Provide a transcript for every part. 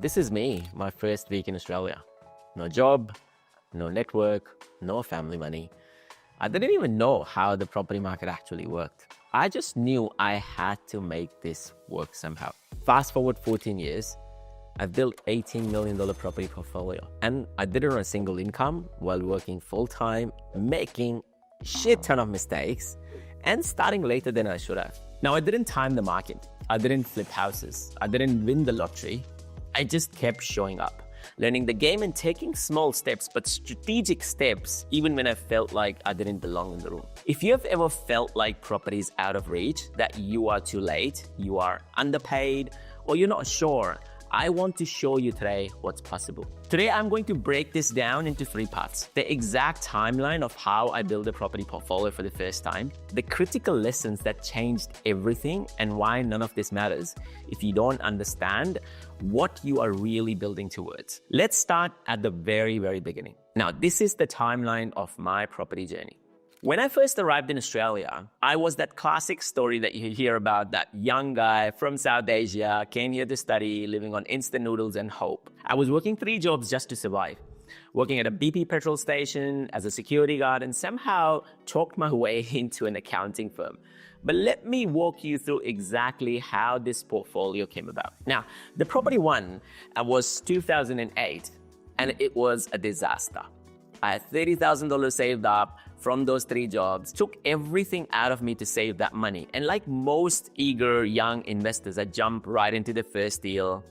This is me, my first week in Australia. No job, no network, no family money. I didn't even know how the property market actually worked. I just knew I had to make this work somehow. Fast forward 14 years, I've built $18 million property portfolio, and I did it on a single income while working full-time, making a shit ton of mistakes, and starting later than I should have. Now, I didn't time the market. I didn't flip houses. I didn't win the lottery. I just kept showing up, learning the game and taking small steps, but strategic steps, even when I felt like I didn't belong in the room. If you have ever felt like property is out of reach, that you are too late, you are underpaid, or you're not sure, I want to show you today what's possible. Today, I'm going to break this down into 3 parts. The exact timeline of how I built a property portfolio for the first time, the critical lessons that changed everything, and why none of this matters if you don't understand what you are really building towards. Let's start at the very, very beginning. Now, this is the timeline of my property journey. When I first arrived in Australia, I was that classic story that you hear about, that young guy from South Asia, came here to study, living on instant noodles and hope. I was working 3 jobs just to survive. Working at a BP petrol station, as a security guard, and somehow talked my way into an accounting firm. But let me walk you through exactly how this portfolio came about. Now, the property one was 2008, and it was a disaster. I had $30,000 saved up from those 3 jobs, took everything out of me to save that money. And like most eager young investors, I jumped right into the first deal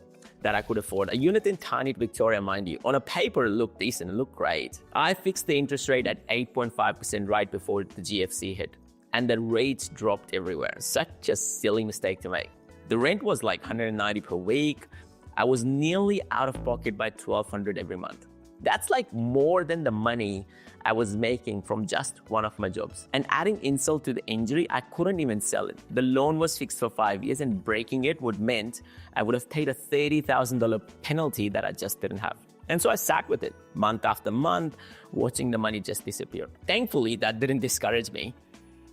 that I could afford. A unit in Tarnit, Victoria, mind you. On a paper, it looked decent, it looked great. I fixed the interest rate at 8.5% right before the GFC hit. And the rates dropped everywhere. Such a silly mistake to make. The rent was like $190 per week. I was nearly out of pocket by $1,200 every month. That's like more than the money I was making from just one of my jobs. And adding insult to the injury, I couldn't even sell it. The loan was fixed for 5 years, and breaking it would meant I would have paid a $30,000 penalty that I just didn't have. And so I sat with it month after month, watching the money just disappear. Thankfully, that didn't discourage me.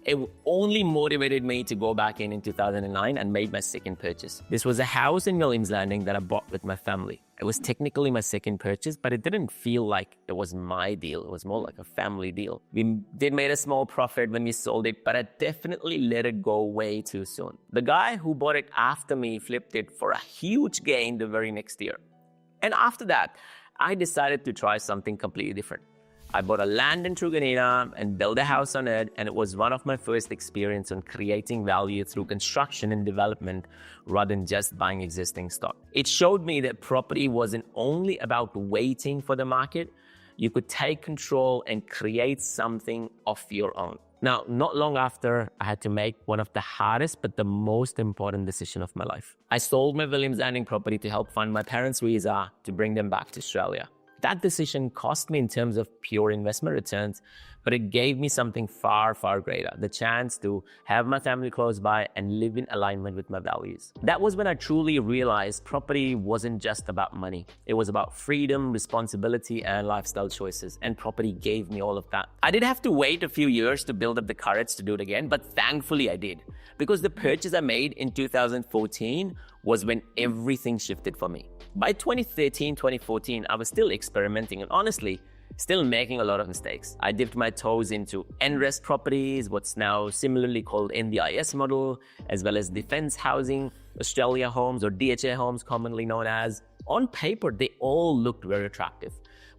It only motivated me to go back in 2009 and made my second purchase. This was a house in Williams Landing that I bought with my family. It was technically my second purchase, but it didn't feel like it was my deal. It was more like a family deal. We did make a small profit when we sold it, but I definitely let it go way too soon. The guy who bought it after me flipped it for a huge gain the very next year. And after that, I decided to try something completely different. I bought a land in Truganina and built a house on it, and it was one of my first experience on creating value through construction and development rather than just buying existing stock. It showed me that property wasn't only about waiting for the market. You could take control and create something of your own. Now, not long after, I had to make one of the hardest but the most important decision of my life. I sold my Williams Landing property to help fund my parents' visa to bring them back to Australia. That decision cost me in terms of pure investment returns, but it gave me something far, far greater, the chance to have my family close by and live in alignment with my values. That was when I truly realized property wasn't just about money. It was about freedom, responsibility, and lifestyle choices, and property gave me all of that. I did have to wait a few years to build up the courage to do it again, but thankfully I did, because the purchase I made in 2014 was when everything shifted for me. By 2013, 2014, I was still experimenting and honestly, still making a lot of mistakes. I dipped my toes into NREST properties, what's now similarly called NDIS model, as well as defense housing, Australia homes or DHA homes commonly known as. On paper, they all looked very attractive,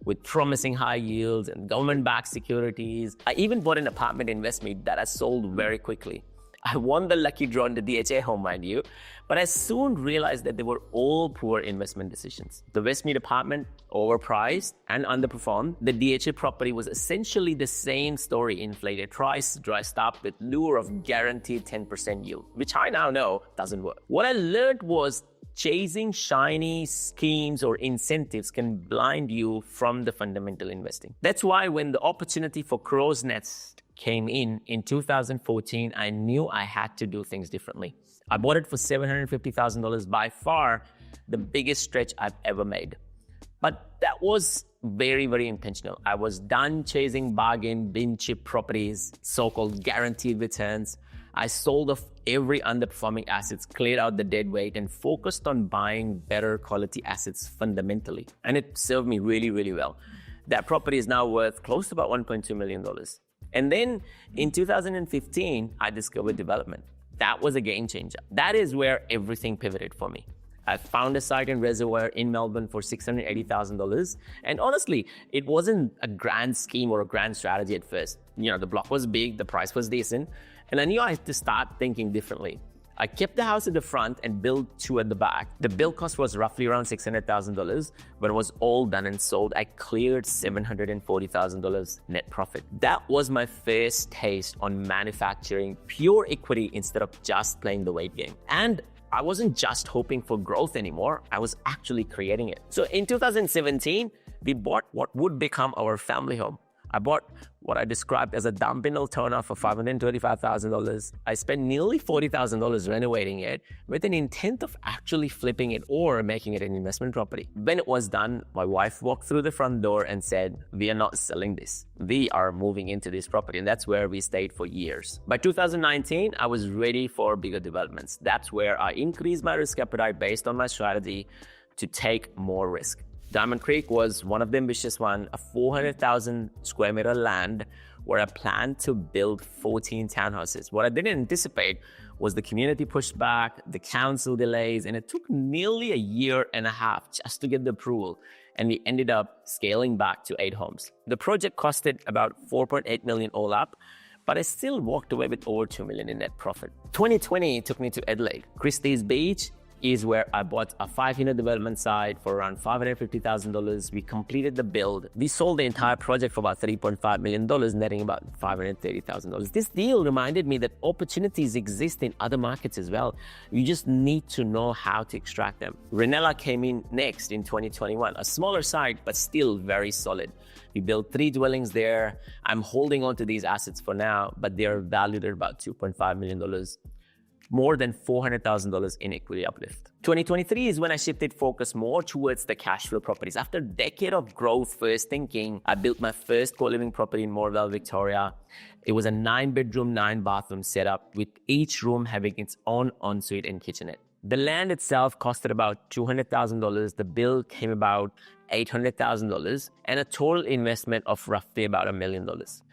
with promising high yields and government-backed securities. I even bought an apartment in Westmead that I sold very quickly. I won the lucky draw in the DHA home, mind you, but I soon realized that they were all poor investment decisions. The Westmead apartment, overpriced and underperformed. The DHA property was essentially the same story, inflated price, dressed up with lure of guaranteed 10% yield, which I now know doesn't work. What I learned was chasing shiny schemes or incentives can blind you from the fundamental investing. That's why when the opportunity for Crow's Nest came in 2014, I knew I had to do things differently. I bought it for $750,000, by far the biggest stretch I've ever made. But that was very, very intentional. I was done chasing bargain, bin chip properties, so-called guaranteed returns. I sold off every underperforming assets, cleared out the dead weight, and focused on buying better quality assets fundamentally. And it served me really, really well. That property is now worth close to about $1.2 million. And then in 2015, I discovered development. That was a game changer. That is where everything pivoted for me. I found a site in Reservoir in Melbourne for $680,000. And honestly, it wasn't a grand scheme or a grand strategy at first. You know, the block was big, the price was decent, and I knew I had to start thinking differently. I kept the house at the front and built two at the back. The build cost was roughly around $600,000. When it was all done and sold, I cleared $740,000 net profit. That was my first taste on manufacturing pure equity instead of just playing the weight game. And I wasn't just hoping for growth anymore, I was actually creating it. So in 2017, we bought what would become our family home. I bought what I described as a dump in Altona for $525,000. I spent nearly $40,000 renovating it with an intent of actually flipping it or making it an investment property. When it was done, my wife walked through the front door and said, "We are not selling this. We are moving into this property." And that's where we stayed for years. By 2019, I was ready for bigger developments. That's where I increased my risk appetite based on my strategy to take more risk. Diamond Creek was one of the ambitious ones, a 400,000 square meter land where I planned to build 14 townhouses. What I didn't anticipate was the community pushback, the council delays, and it took nearly a year and a half just to get the approval. And we ended up scaling back to 8 homes. The project costed about $4.8 million all up, but I still walked away with over $2 million in net profit. 2020 took me to Adelaide. Christie's Beach is where I bought a 5-unit development site for around $550,000. We completed the build. We sold the entire project for about $3.5 million, netting about $530,000. This deal reminded me that opportunities exist in other markets as well. You just need to know how to extract them. Renella came in next in 2021, a smaller site, but still very solid. We built 3 dwellings there. I'm holding on to these assets for now, but they're valued at about $2.5 million. More than $400,000 in equity uplift. 2023 is when I shifted focus more towards the cash flow properties. After a decade of growth first thinking, I built my first co-living property in Morwell, Victoria. It was a 9-bedroom, 9-bathroom setup with each room having its own ensuite and kitchenette. The land itself costed about $200,000. The bill came about $800,000 and a total investment of roughly about $1 million.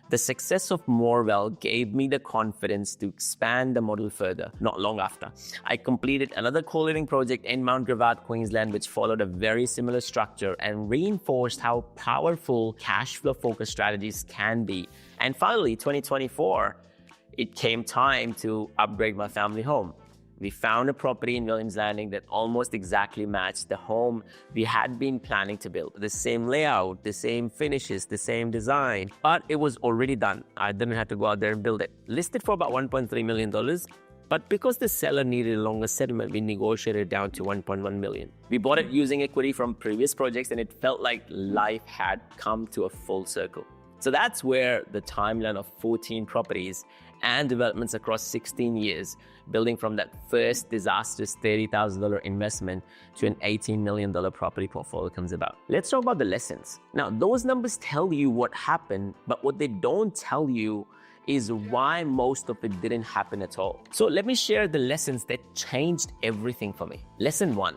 The success of Morwell gave me the confidence to expand the model further. Not long after, I completed another co-living project in Mount Gravatt, Queensland, which followed a very similar structure and reinforced how powerful cash flow focused strategies can be. And finally, 2024, it came time to upgrade my family home. We found a property in Williams Landing that almost exactly matched the home we had been planning to build. The same layout, the same finishes, the same design, but it was already done. I didn't have to go out there and build it. Listed for about $1.3 million, but because the seller needed a longer settlement, we negotiated down to $1.1 million. We bought it using equity from previous projects, and it felt like life had come to a full circle. So that's where the timeline of 14 properties and developments across 16 years, building from that first disastrous $30,000 investment to an $18 million property portfolio comes about. Let's talk about the lessons. Now, those numbers tell you what happened, but what they don't tell you is why most of it didn't happen at all. So let me share the lessons that changed everything for me. Lesson 1.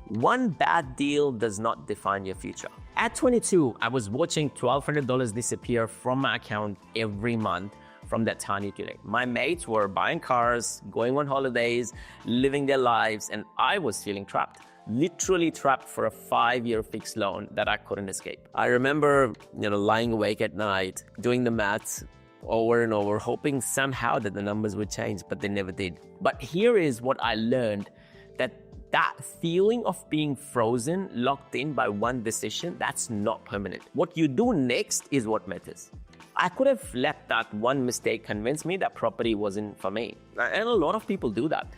One bad deal does not define your future. At 22, I was watching $1,200 disappear from my account every month from that tiny today. My mates were buying cars, going on holidays, living their lives, and I was feeling trapped. Literally trapped for a 5-year fixed loan that I couldn't escape. I remember, lying awake at night, doing the maths over and over, hoping somehow that the numbers would change, but they never did. But here is what I learned, that feeling of being frozen, locked in by one decision, that's not permanent. What you do next is what matters. I could have let that one mistake convince me that property wasn't for me. And a lot of people do that.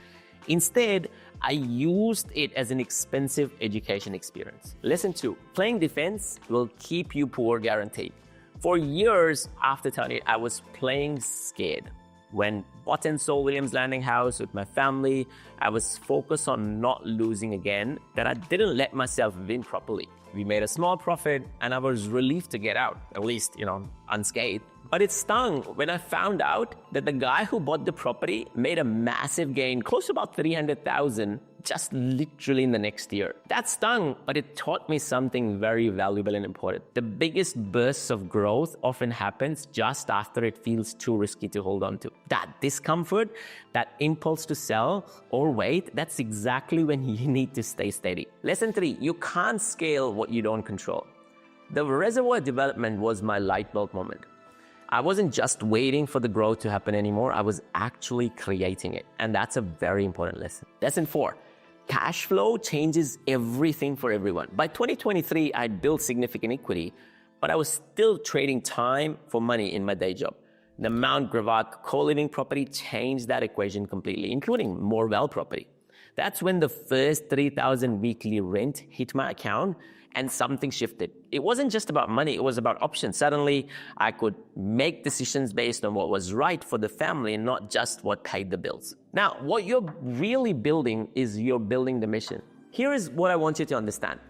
Instead, I used it as an expensive education experience. Lesson 2, playing defense will keep you poor guaranteed. For years after turning it, I was playing scared. When bought and sold Williams Landing house with my family, I was focused on not losing again, that I didn't let myself win properly. We made a small profit and I was relieved to get out, at least, unscathed. But it stung when I found out that the guy who bought the property made a massive gain, close to about $300,000, just literally in the next year. That stung, but it taught me something very valuable and important. The biggest bursts of growth often happens just after it feels too risky to hold on to. That discomfort, that impulse to sell or wait, that's exactly when you need to stay steady. Lesson 3, you can't scale what you don't control. The reservoir development was my light bulb moment. I wasn't just waiting for the growth to happen anymore, I was actually creating it. And that's a very important lesson. Lesson 4, cash flow changes everything for everyone. By 2023, I'd built significant equity, but I was still trading time for money in my day job. The Mount Gravatt co-living property changed that equation completely, including Morwell property. That's when the first $3,000 weekly rent hit my account and something shifted. It wasn't just about money, it was about options. Suddenly, I could make decisions based on what was right for the family and not just what paid the bills. Now, what you're really building is you're building the mission. Here is what I want you to understand.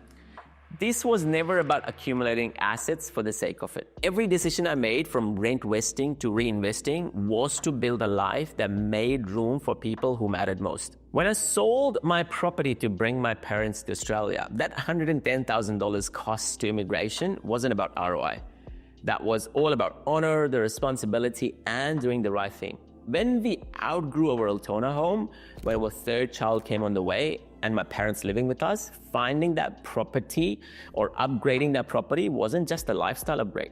This was never about accumulating assets for the sake of it. Every decision I made, from rent vesting to reinvesting, was to build a life that made room for people who mattered most. When I sold my property to bring my parents to Australia, that $110,000 cost to immigration wasn't about ROI. That was all about honor, the responsibility, and doing the right thing. When we outgrew our Altona home, when our third child came on the way, and my parents living with us, finding that property or upgrading that property wasn't just a lifestyle upgrade.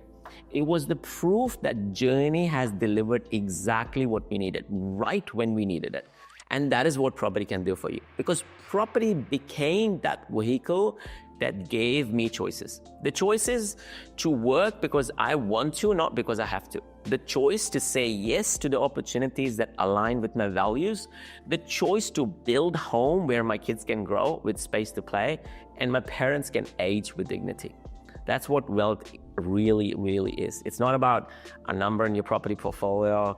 It was the proof that Journey has delivered exactly what we needed, right when we needed it. And that is what property can do for you. Because property became that vehicle that gave me choices. The choices to work because I want to, not because I have to. The choice to say yes to the opportunities that align with my values. The choice to build home where my kids can grow with space to play and my parents can age with dignity. That's what wealth really, really is. It's not about a number in your property portfolio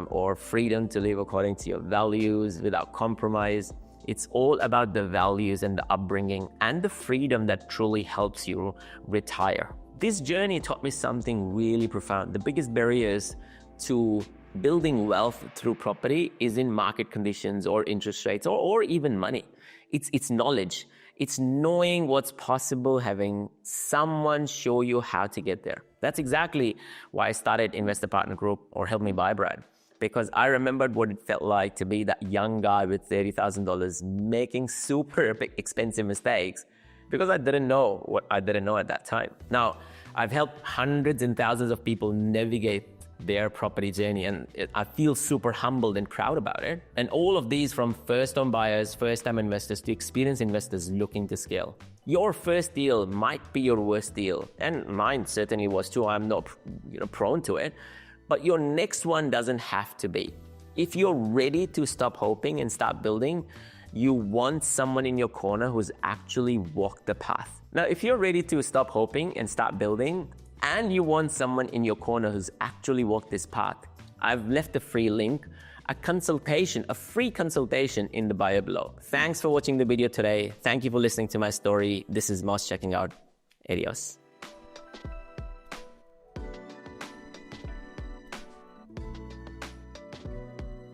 or freedom to live according to your values without compromise. It's all about the values and the upbringing and the freedom that truly helps you retire. This journey taught me something really profound. The biggest barriers to building wealth through property is in market conditions or interest rates or even money. It's knowledge. It's knowing what's possible, having someone show you how to get there. That's exactly why I started Investor Partner Group, or Help Me Buy, Brad. Because I remembered what it felt like to be that young guy with $30,000 making super expensive mistakes because I didn't know what I didn't know at that time. Now, I've helped hundreds and thousands of people navigate their property journey, and I feel super humbled and proud about it. And all of these, from first-home buyers, first-time investors to experienced investors looking to scale. Your first deal might be your worst deal, and mine certainly was too. I'm not prone to it. But your next one doesn't have to be. If you're ready to stop hoping and start building, you want someone in your corner who's actually walked the path. Now, if you're ready to stop hoping and start building, and you want someone in your corner who's actually walked this path, I've left a free link, a free consultation in the bio below. Thanks for watching the video today. Thank you for listening to my story. This is Moss checking out. Adios.